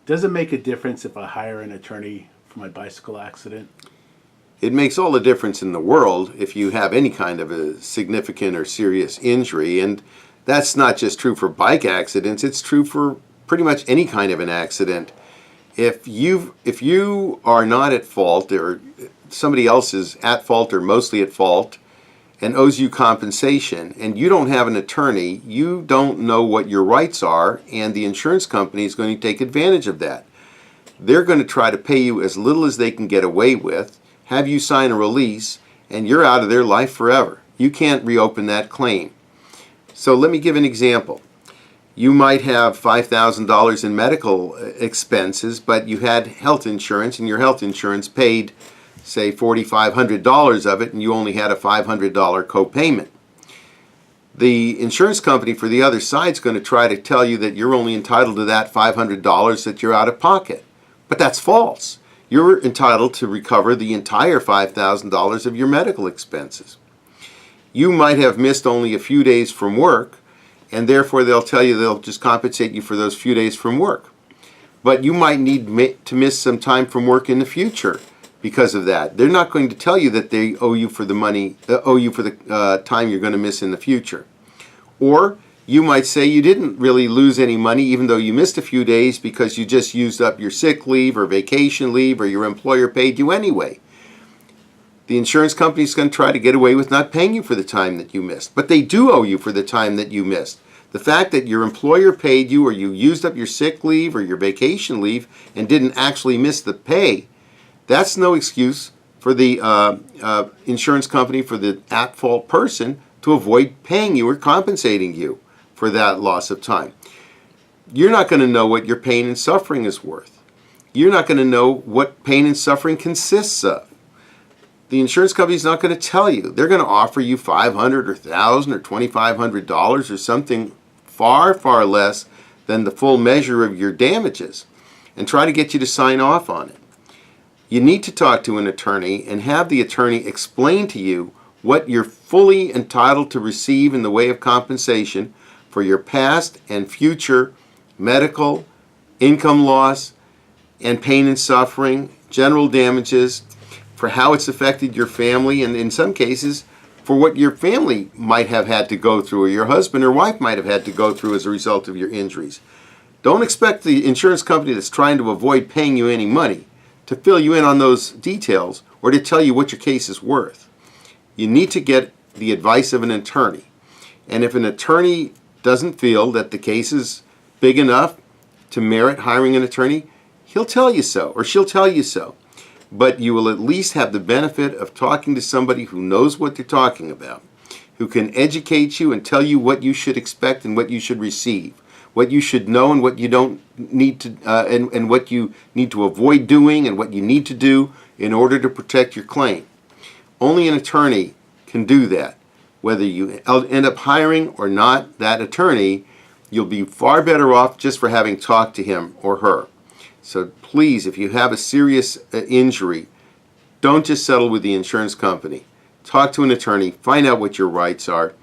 Does it make a difference if I hire an attorney for my bicycle accident? It makes all the difference in the world if you have any kind of a significant or serious injury, and that's not just true for bike accidents, it's true for pretty much any kind of an accident. If you are not at fault, or somebody else is at fault or mostly at fault and owes you compensation, and you don't have an attorney, you don't know what your rights are, and the insurance company is going to take advantage of that. They're going to try to pay you as little as they can get away with, have you sign a release, and you're out of their life forever. You can't reopen that claim. So let me give an example. You might have $5,000 in medical expenses, but you had health insurance, and your health insurance paid, say, $4,500 of it, and you only had a $500 copayment. The insurance company for the other side is going to try to tell you that you're only entitled to that $500 that you're out of pocket. But that's false. You're entitled to recover the entire $5,000 of your medical expenses. You might have missed only a few days from work, and therefore they'll tell you they'll just compensate you for those few days from work. But you might need to miss some time from work in the future because of that. They're not going to tell you that they owe you for the money, time you're going to miss in the future. Or you might say you didn't really lose any money even though you missed a few days because you just used up your sick leave or vacation leave, or your employer paid you anyway. The insurance company is going to try to get away with not paying you for the time that you missed. But they do owe you for the time that you missed. The fact that your employer paid you, or you used up your sick leave or your vacation leave and didn't actually miss the pay, that's no excuse for the insurance company, for the at-fault person, to avoid paying you or compensating you for that loss of time. You're not going to know what your pain and suffering is worth. You're not going to know what pain and suffering consists of. The insurance company is not going to tell you. They're going to offer you $500 or $1,000 or $2,500 or something far, far less than the full measure of your damages, and try to get you to sign off on it. You need to talk to an attorney and have the attorney explain to you what you're fully entitled to receive in the way of compensation for your past and future medical, income loss, and pain and suffering, general damages, for how it's affected your family, and in some cases for what your family might have had to go through, or your husband or wife might have had to go through as a result of your injuries. Don't expect the insurance company that's trying to avoid paying you any money to fill you in on those details or to tell you what your case is worth. You need to get the advice of an attorney. And if an attorney doesn't feel that the case is big enough to merit hiring an attorney, he'll tell you so, or she'll tell you so. But you will at least have the benefit of talking to somebody who knows what they're talking about, who can educate you and tell you what you should expect and what you should receive, what you should know and what you don't need to, and what you need to avoid doing and what you need to do in order to protect your claim. Only an attorney can do that. Whether you end up hiring or not that attorney, you'll be far better off just for having talked to him or her. So please, if you have a serious injury, don't just settle with the insurance company. Talk to an attorney, find out what your rights are,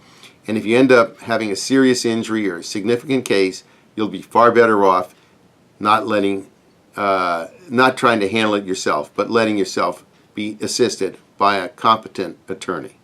and if you end up having a serious injury or a significant case, you'll be far better off not trying to handle it yourself, but letting yourself be assisted by a competent attorney.